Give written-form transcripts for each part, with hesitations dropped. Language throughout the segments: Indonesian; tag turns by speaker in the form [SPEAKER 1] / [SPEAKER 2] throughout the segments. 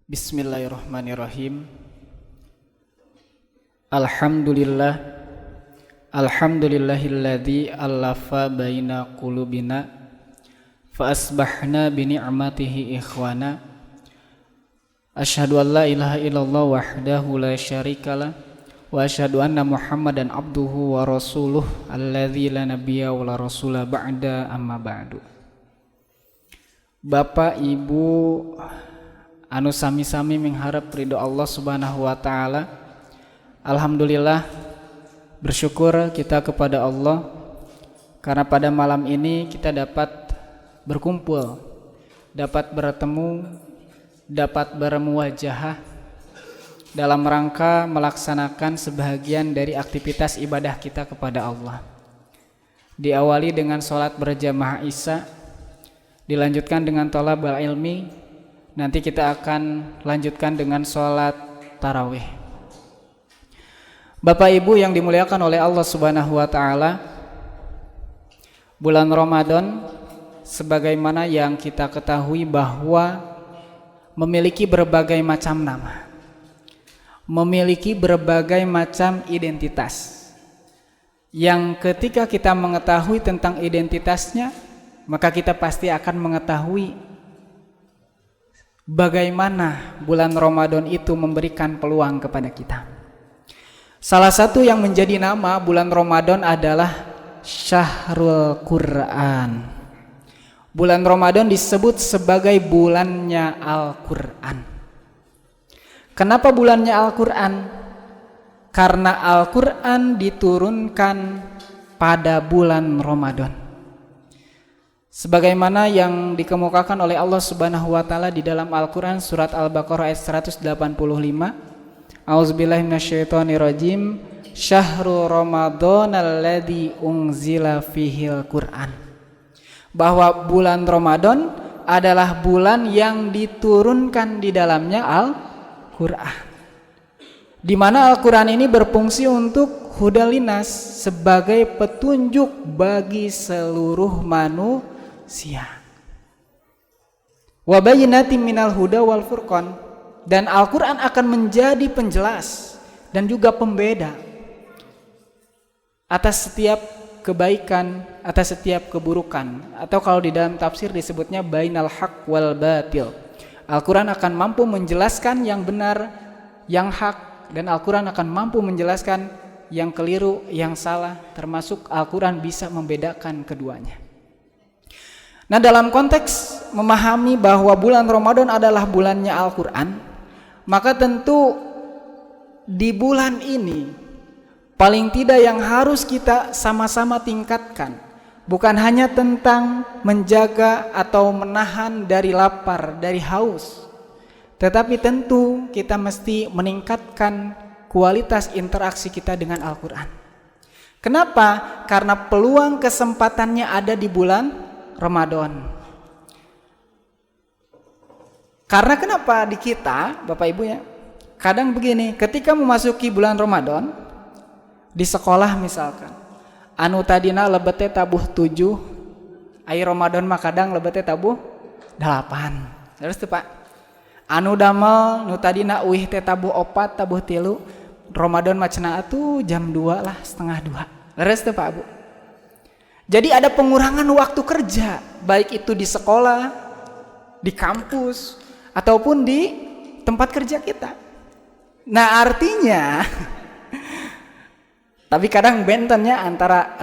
[SPEAKER 1] Bismillahirrahmanirrahim. Alhamdulillah. Alhamdulillahilladzi allafa baina qulubina fa asbahna bi ni'matihi ikhwana. Asyhadu an la ilaha illallah wahdahu la syarikalah wa asyhadu anna Muhammadan abduhu wa rasuluh alladzi la nabiyya wa la rasula ba'da amma ba'du. Bapak, Ibu anu sami-sami mengharap ridho Allah Subhanahu wa taala. Alhamdulillah, bersyukur kita kepada Allah karena pada malam ini kita dapat berkumpul, dapat bertemu, dapat bermuwajahah dalam rangka melaksanakan sebahagian dari aktivitas ibadah kita kepada Allah. Diawali dengan sholat berjamaah Isya, dilanjutkan dengan thalabul ilmi. Nanti kita akan lanjutkan dengan sholat tarawih. Bapak Ibu yang dimuliakan oleh Allah Subhanahu wa taala, bulan Ramadan sebagaimana yang kita ketahui bahwa memiliki berbagai macam nama, memiliki berbagai macam identitas, yang ketika kita mengetahui tentang identitasnya, maka kita pasti akan mengetahui bagaimana bulan Ramadan itu memberikan peluang kepada kita. Salah satu yang menjadi nama bulan Ramadan adalah Syahrul Quran. Bulan Ramadan disebut sebagai bulannya Al-Quran. Kenapa bulannya Al-Quran? Karena Al-Quran diturunkan pada bulan Ramadan. Sebagaimana yang dikemukakan oleh Allah Subhanahu wa taala di dalam Al-Qur'an surat Al-Baqarah ayat 185. A'udzubillahi minasyaitonirrajim. Syahrul Ramadhanal ladzi unzila fihil Qur'an. Bahwa bulan Ramadan adalah bulan yang diturunkan di dalamnya Al-Qur'an. Di mana Al-Qur'an ini berfungsi untuk hudalinas, sebagai petunjuk bagi seluruh manusia. Wa bayyinatin minal huda wal furqan, dan Al-Qur'an akan menjadi penjelas dan juga pembeda atas setiap kebaikan, atas setiap keburukan, atau kalau di dalam tafsir disebutnya bainal haq wal batil. Al-Qur'an akan mampu menjelaskan yang benar, yang hak, dan Al-Qur'an akan mampu menjelaskan yang keliru, yang salah, termasuk Al-Qur'an bisa membedakan keduanya. Nah, dalam konteks memahami bahwa bulan Ramadan adalah bulannya Al-Quran, maka tentu di bulan ini paling tidak yang harus kita sama-sama tingkatkan bukan hanya tentang menjaga atau menahan dari lapar, dari haus, tetapi tentu kita mesti meningkatkan kualitas interaksi kita dengan Al-Quran. Kenapa? Karena peluang kesempatannya ada di bulan Ramadan. Karena kenapa di kita, Bapak Ibu ya, kadang begini, ketika memasuki bulan Ramadan di sekolah misalkan, anu tadina lebete tabuh 7, ai Ramadan mah kadang lebete tabuh 8. Terus tuh Pak, anu damel nu tadina uih teh tabuh 4, tabuh 3, Ramadan mah cenah atuh jam 2 lah, setengah 2. Terus tuh Pak Bu. Jadi ada pengurangan waktu kerja, baik itu di sekolah, di kampus, ataupun di tempat kerja kita. Nah, artinya tapi kadang bentennya antara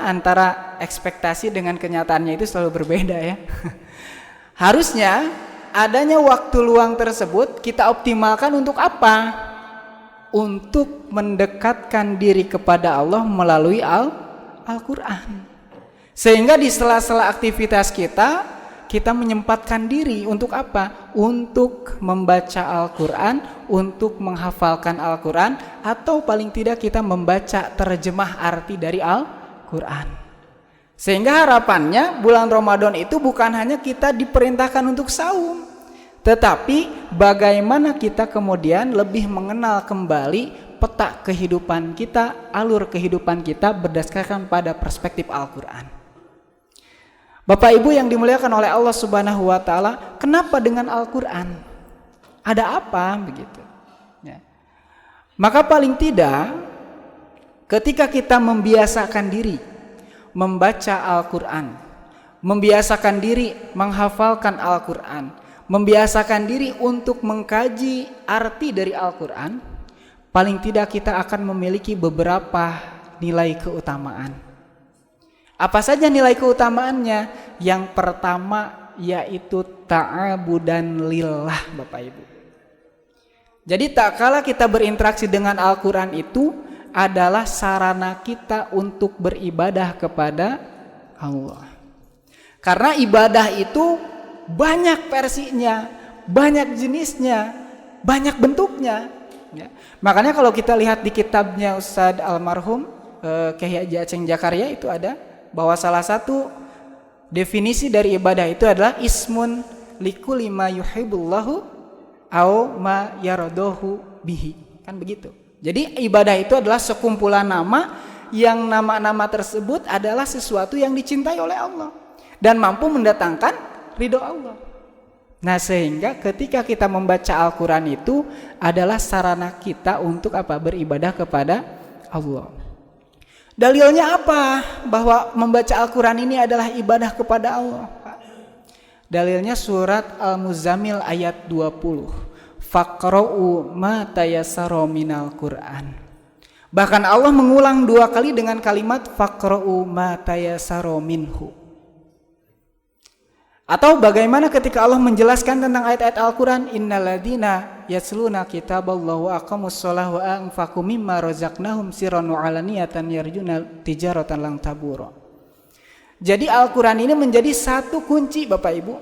[SPEAKER 1] antara ekspektasi dengan kenyataannya itu selalu berbeda ya. Harusnya adanya waktu luang tersebut kita optimalkan untuk apa? Untuk mendekatkan diri kepada Allah melalui Al-Quran. Sehingga di sela-sela aktivitas kita menyempatkan diri untuk apa? Untuk membaca Al-Quran, untuk menghafalkan Al-Quran, atau paling tidak kita membaca terjemah arti dari Al-Quran. Sehingga harapannya bulan Ramadan itu bukan hanya kita diperintahkan untuk saum, tetapi bagaimana kita kemudian lebih mengenal kembali peta kehidupan kita, alur kehidupan kita berdasarkan pada perspektif Al-Quran. Bapak Ibu yang dimuliakan oleh Allah Subhanahu wa taala, kenapa dengan Al-Quran? Ada apa begitu? Ya. Maka paling tidak ketika kita membiasakan diri membaca Al-Quran, membiasakan diri menghafalkan Al-Quran, membiasakan diri untuk mengkaji arti dari Al-Quran, paling tidak kita akan memiliki beberapa nilai keutamaan. Apa saja nilai keutamaannya? Yang pertama yaitu ta'abudan lillah, Bapak Ibu. Jadi tak kala kita berinteraksi dengan Al-Quran itu adalah sarana kita untuk beribadah kepada Allah. Karena ibadah itu banyak versinya, banyak jenisnya, banyak bentuknya. Ya. Makanya kalau kita lihat di kitabnya Ustadz almarhum Kyai Haji Aceng Jakarya itu ada bahwa salah satu definisi dari ibadah itu adalah ismun likulli ma yuhibbullahu au ma yaradohu bihi. Kan begitu. Jadi ibadah itu adalah sekumpulan nama yang nama-nama tersebut adalah sesuatu yang dicintai oleh Allah dan mampu mendatangkan ridho Allah. Nah, sehingga ketika kita membaca Al-Quran itu adalah sarana kita untuk apa? Beribadah kepada Allah. Dalilnya apa? Bahwa membaca Al-Quran ini adalah ibadah kepada Allah. Dalilnya surat Al-Muzammil ayat 20. Faqra'u ma tayassara minal Qur'an. Bahkan Allah mengulang 2 kali dengan kalimat faqra'u ma tayassara minhu. Atau bagaimana ketika Allah menjelaskan tentang ayat-ayat Al-Quran, innalladzina yatluna kitaballahi wa aqamus shalah wa anfaqu mimma razaqnahum sirran wa alaniyatan yarjuna tijaratan lan tabura. Jadi Al-Quran ini menjadi satu kunci, Bapak Ibu.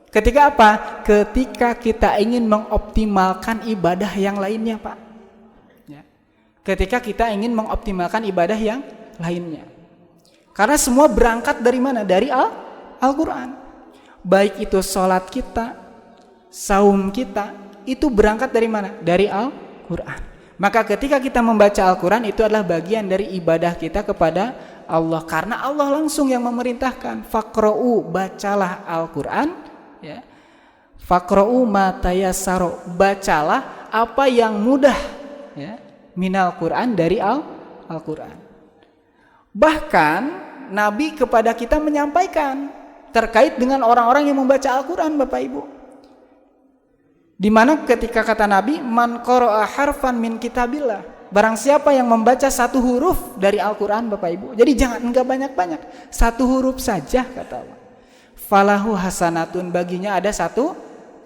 [SPEAKER 1] Ketika apa? Ketika kita ingin mengoptimalkan ibadah yang lainnya, Pak. Ya. Ketika kita ingin mengoptimalkan ibadah yang lainnya. Karena semua berangkat dari mana? Dari Al-Quran. Baik itu sholat kita, saum kita, itu berangkat dari mana? Dari Al-Quran. Maka ketika kita membaca Al-Quran itu adalah bagian dari ibadah kita kepada Allah. Karena Allah langsung yang memerintahkan. Faqra'u, bacalah Al-Quran. Ya. Faqra'u ma tayassara, bacalah apa yang mudah, ya, minal Quran, dari Al-Quran. Bahkan Nabi kepada kita menyampaikan terkait dengan orang-orang yang membaca Al-Quran, Bapak Ibu. Di mana ketika kata Nabi, man qara'a harfan min kitabillah, barang siapa yang membaca satu huruf dari Al-Quran, Bapak Ibu. Jadi enggak banyak-banyak, satu huruf saja kata Allah. Falahu hasanatun, baginya ada satu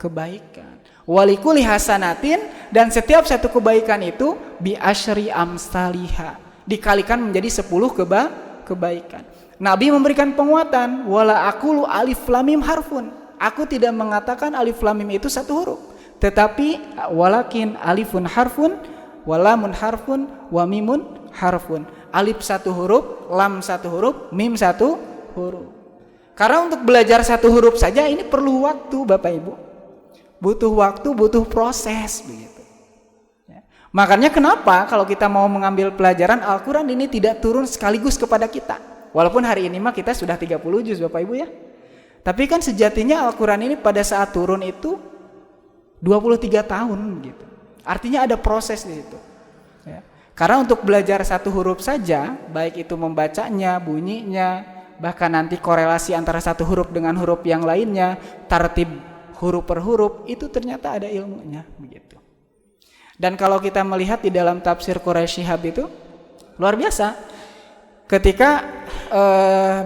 [SPEAKER 1] kebaikan. Walikuli hasanatin, dan setiap satu kebaikan itu bi asyri amsalihha, dikalikan menjadi 10 kebaikan. Nabi memberikan penguatan, wala aqulu alif lam mim harfun. Aku tidak mengatakan alif lam mim itu satu huruf, tetapi walakin alifun harfun, walamun harfun, wa mimun harfun. Alif satu huruf, lam satu huruf, mim satu huruf. Karena untuk belajar satu huruf saja ini perlu waktu, Bapak Ibu. Butuh waktu, butuh proses begitu. Ya. Makanya kenapa kalau kita mau mengambil pelajaran Al-Quran ini tidak turun sekaligus kepada kita. Walaupun hari ini mah kita sudah 30 juz, Bapak Ibu ya. Tapi kan sejatinya Al-Quran ini pada saat turun itu 23 tahun gitu. Artinya ada proses di situ. Ya. Karena untuk belajar satu huruf saja, baik itu membacanya, bunyinya, bahkan nanti korelasi antara satu huruf dengan huruf yang lainnya, tartib huruf per huruf, itu ternyata ada ilmunya begitu. Dan kalau kita melihat di dalam tafsir Quraisy Shihab itu luar biasa. Ketika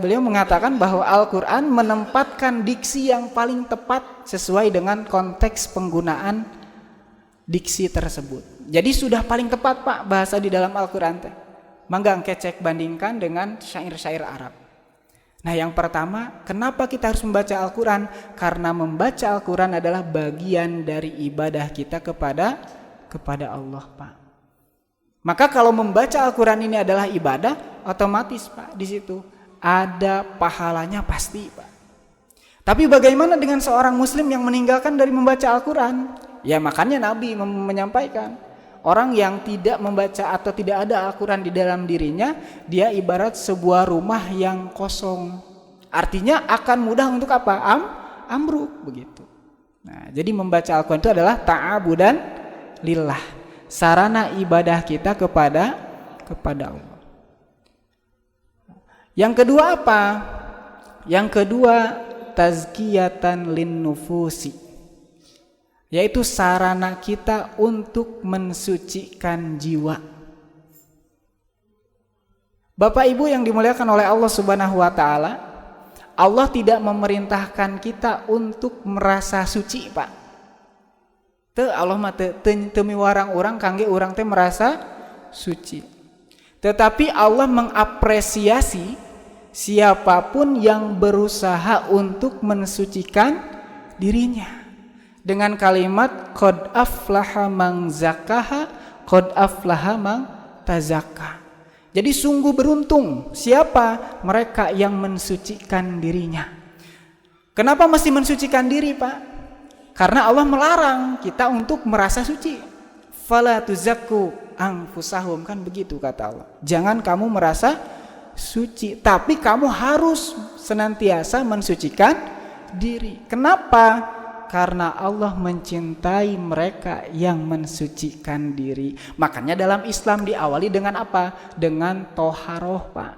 [SPEAKER 1] beliau mengatakan bahwa Al-Quran menempatkan diksi yang paling tepat sesuai dengan konteks penggunaan diksi tersebut. Jadi sudah paling tepat, Pak, bahasa di dalam Al-Quran. Mangga engke cek bandingkan dengan syair-syair Arab. Nah, yang pertama, kenapa kita harus membaca Al-Quran? Karena membaca Al-Quran adalah bagian dari ibadah kita kepada Allah, Pak. Maka kalau membaca Al-Quran ini adalah ibadah, otomatis, Pak, di situ ada pahalanya pasti, Pak. Tapi bagaimana dengan seorang muslim yang meninggalkan dari membaca Al-Quran? Ya makanya Nabi menyampaikan, orang yang tidak membaca atau tidak ada Al-Quran di dalam dirinya, dia ibarat sebuah rumah yang kosong. Artinya akan mudah untuk apa? Ambruk begitu. Nah, jadi membaca Al-Quran itu adalah ta'abudan lillah, sarana ibadah kita kepada Allah. Yang kedua apa? Yang kedua tazkiyatan linnufusi, yaitu sarana kita untuk mensucikan jiwa. Bapak Ibu yang dimuliakan oleh Allah Subhanahu wa taala, Allah tidak memerintahkan kita untuk merasa suci, Pak. Teu Allah mah teu miwarang urang kangge urang teh merasa suci. Tetapi Allah mengapresiasi siapapun yang berusaha untuk mensucikan dirinya dengan kalimat qad aflaha man zakkaha qad aflaha man tazakka. Jadi sungguh beruntung siapa mereka yang mensucikan dirinya. Kenapa mesti mensucikan diri, Pak? Karena Allah melarang kita untuk merasa suci. Fala tuzakku anfusahum, kan begitu kata Allah. Jangan kamu merasa suci, tapi kamu harus senantiasa mensucikan diri. Kenapa? Karena Allah mencintai mereka yang mensucikan diri. Makanya dalam Islam diawali dengan apa? Dengan toharoh, Pak.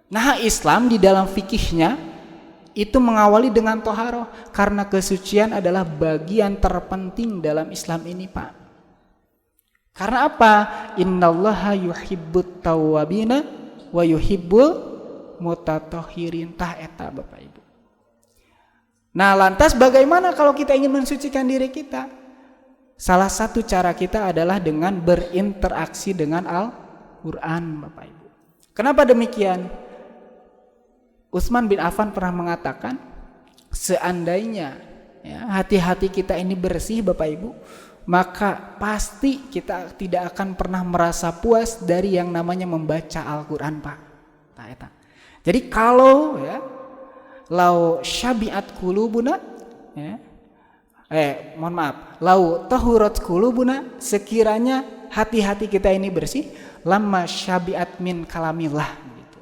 [SPEAKER 1] Nah, Islam di dalam fikihnya itu mengawali dengan toharoh, karena kesucian adalah bagian terpenting dalam Islam ini, Pak. Karena apa? Innallaha yuhibbut tawwabina wa yuhibbul mutatahhirin. Tah eta Bapak Ibu. Nah, lantas bagaimana kalau kita ingin mensucikan diri kita? Salah satu cara kita adalah dengan berinteraksi dengan Al-Quran, Bapak Ibu. Kenapa demikian? Utsman bin Affan pernah mengatakan, seandainya hati-hati kita ini bersih, Bapak Ibu, maka pasti kita tidak akan pernah merasa puas dari yang namanya membaca Al-Quran, Pak. Jadi kalau lau syabiat kulubuna, mohon maaf, lau tahurat kulubuna, sekiranya hati-hati kita ini bersih, lamma syabiat min kalamillah, gitu.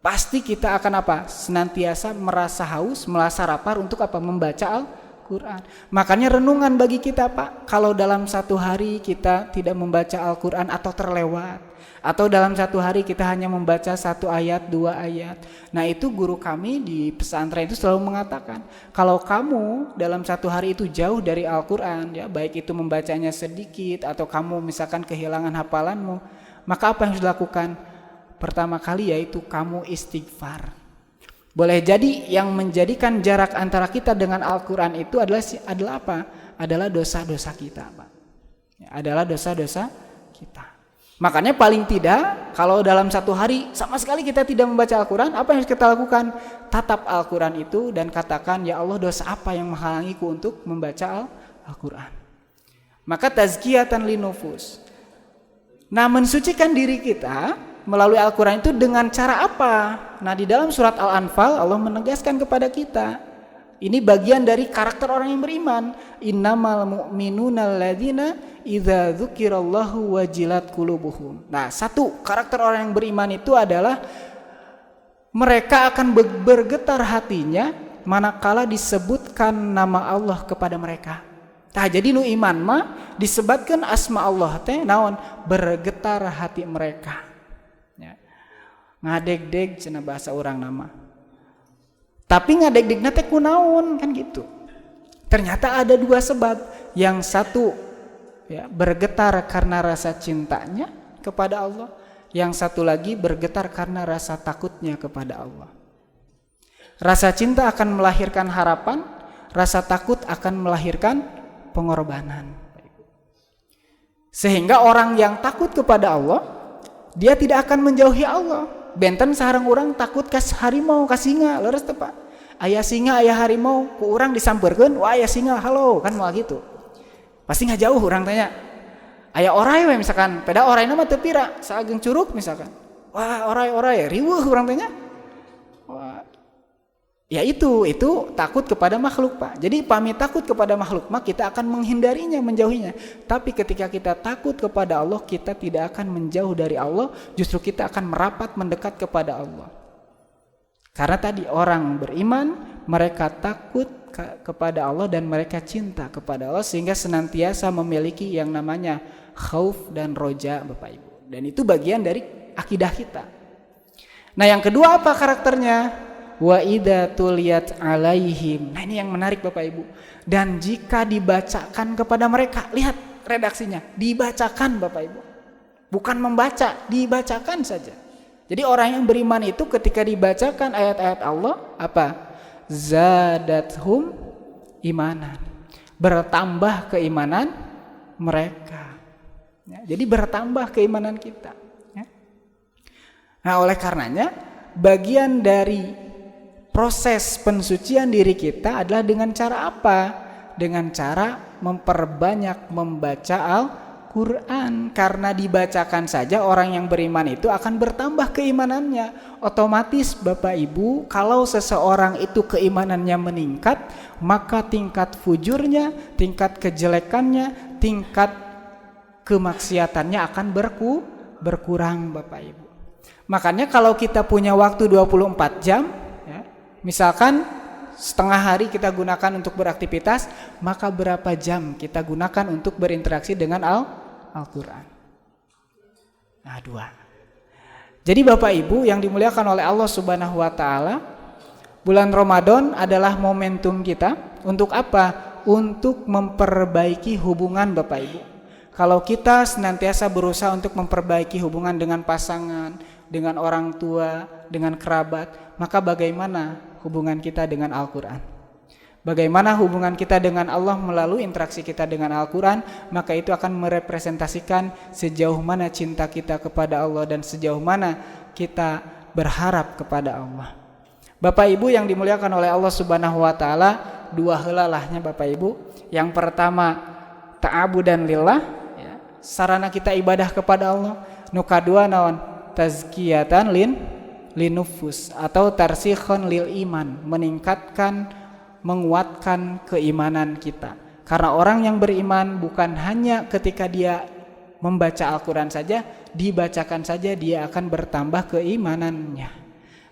[SPEAKER 1] Pasti kita akan apa? Senantiasa merasa haus, merasa lapar untuk apa? Membaca Al-Quran. Makanya renungan bagi kita, Pak, kalau dalam satu hari kita tidak membaca Al-Quran atau terlewat, atau dalam satu hari kita hanya membaca 1 ayat, 2 ayat. Nah, itu guru kami di pesantren itu selalu mengatakan, kalau kamu dalam satu hari itu jauh dari Al-Quran, baik itu membacanya sedikit atau kamu misalkan kehilangan hafalanmu, maka apa yang harus dilakukan? Pertama kali yaitu kamu istighfar. Boleh jadi yang menjadikan jarak antara kita dengan Al-Quran itu adalah apa? Adalah dosa-dosa kita, Pak. Adalah dosa-dosa kita. Makanya paling tidak kalau dalam satu hari sama sekali kita tidak membaca Al-Quran, apa yang harus kita lakukan? Tatap Al-Quran itu dan katakan, ya Allah, dosa apa yang menghalangiku untuk membaca Al-Quran. Maka tazkiyatan linufus. Nah, mensucikan diri kita melalui Al-Quran itu dengan cara apa? Nah, di dalam surat Al-Anfal Allah menegaskan kepada kita, ini bagian dari karakter orang yang beriman. Innamal mu'minuna alladzina idza dzukirallahu wajilat qulubuhum. Nah, satu karakter orang yang beriman itu adalah mereka akan bergetar hatinya manakala disebutkan nama Allah kepada mereka. Tah jadi nu iman mah disebutkan asma Allah teh naon? Bergetar hati mereka. Ya. Ngadeg-deg cenah bahasa orang nama. Tapi ngadeg-degna teh kunaon kan gitu. Ternyata ada 2 sebab. Yang satu bergetar karena rasa cintanya kepada Allah, yang satu lagi bergetar karena rasa takutnya kepada Allah. Rasa cinta akan melahirkan harapan, rasa takut akan melahirkan pengorbanan. Sehingga orang yang takut kepada Allah, dia tidak akan menjauhi Allah. Benten sareng orang takut kas harimau, kas singa, leres teh Pak. Aya singa, aya harimau, ku urang disampeurkeun, wah aya singa, halo, kan moal gitu. Pasti nggak jauh orang tanya. Aya orai we misalkan, peda orai nama teu pira, saageng curug misalkan. Wah, orai riweuh urang tanya. Wah. Ya itu takut kepada makhluk, Pak. Jadi pamit takut kepada makhluk, maka kita akan menghindarinya, menjauhinya. Tapi ketika kita takut kepada Allah, kita tidak akan menjauh dari Allah, justru kita akan merapat mendekat kepada Allah. Karena tadi orang beriman, mereka takut kepada Allah dan mereka cinta kepada Allah sehingga senantiasa memiliki yang namanya khauf dan roja, Bapak Ibu. Dan itu bagian dari akidah kita. Nah, yang kedua apa karakternya? Wa idza tuliyat alaihim. Nah, ini yang menarik Bapak Ibu. Dan jika dibacakan kepada mereka, lihat redaksinya, dibacakan Bapak Ibu. Bukan membaca, dibacakan saja. Jadi orang yang beriman itu ketika dibacakan ayat-ayat Allah apa? Zadathum imanan. Bertambah keimanan mereka. Ya, jadi bertambah keimanan kita. Ya. Nah, oleh karenanya bagian dari proses pensucian diri kita adalah dengan cara apa? Dengan cara memperbanyak membaca Al-Quran. Karena dibacakan saja orang yang beriman itu akan bertambah keimanannya. Otomatis Bapak Ibu, kalau seseorang itu keimanannya meningkat, maka tingkat fujurnya, tingkat kejelekannya, tingkat kemaksiatannya akan berkurang Bapak Ibu. Makanya kalau kita punya waktu 24 jam, ya, misalkan setengah hari kita gunakan untuk beraktivitas, maka berapa jam kita gunakan untuk berinteraksi dengan Al-Quran? Nah, 2. Jadi Bapak Ibu yang dimuliakan oleh Allah Subhanahu wa Ta'ala, bulan Ramadan adalah momentum kita untuk apa? Untuk memperbaiki hubungan Bapak Ibu. Kalau kita senantiasa berusaha untuk memperbaiki hubungan dengan pasangan, dengan orang tua, dengan kerabat, maka bagaimana hubungan kita dengan Al-Quran? Bagaimana hubungan kita dengan Allah melalui interaksi kita dengan Al-Quran? Maka itu akan merepresentasikan sejauh mana cinta kita kepada Allah dan sejauh mana kita berharap kepada Allah. Bapak Ibu yang dimuliakan oleh Allah Subhanahu wa Ta'ala, 2 helalahnya Bapak Ibu. Yang pertama ta'abudan lillah, ya, sarana kita ibadah kepada Allah. Nu kadua naon? Tazkiyatan linufus atau tarsikhon lil iman, meningkatkan, menguatkan keimanan kita. Karena orang yang beriman bukan hanya ketika dia membaca Al-Quran saja, dibacakan saja dia akan bertambah keimanannya.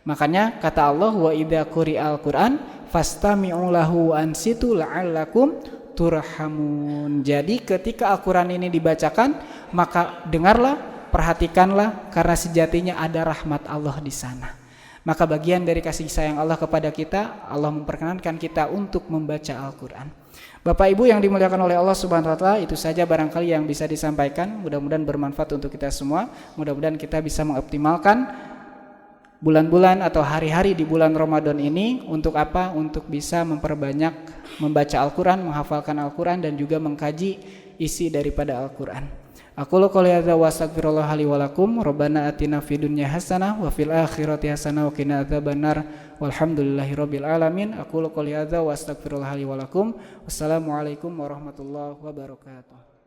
[SPEAKER 1] Makanya kata Allah, wa idza quri'al Qur'an fastami'u lahu ansitu la'allakum turhamun. Jadi ketika Al-Quran ini dibacakan, maka dengarlah, perhatikanlah, karena sejatinya ada rahmat Allah di sana. Maka bagian dari kasih sayang Allah kepada kita, Allah memperkenankan kita untuk membaca Al-Quran. Bapak Ibu yang dimuliakan oleh Allah Subhanahu wa Ta'ala, itu saja barangkali yang bisa disampaikan. Mudah-mudahan bermanfaat untuk kita semua. Mudah-mudahan kita bisa mengoptimalkan bulan-bulan atau hari-hari di bulan Ramadan ini untuk apa? Untuk bisa memperbanyak membaca Al-Quran, menghafalkan Al-Quran, dan juga mengkaji isi daripada Al-Quran. Aku qouli hadza wa astaghfirullah li wa lakum. Rabbana atina fid dunya hasanah wa fil akhirati hasanah wa qina adzabannar. Walhamdulillahirabbil alamin. Aku qouli hadza wa astaghfirullah li wa lakum. Wassalamualaikum warahmatullahi wabarakatuh.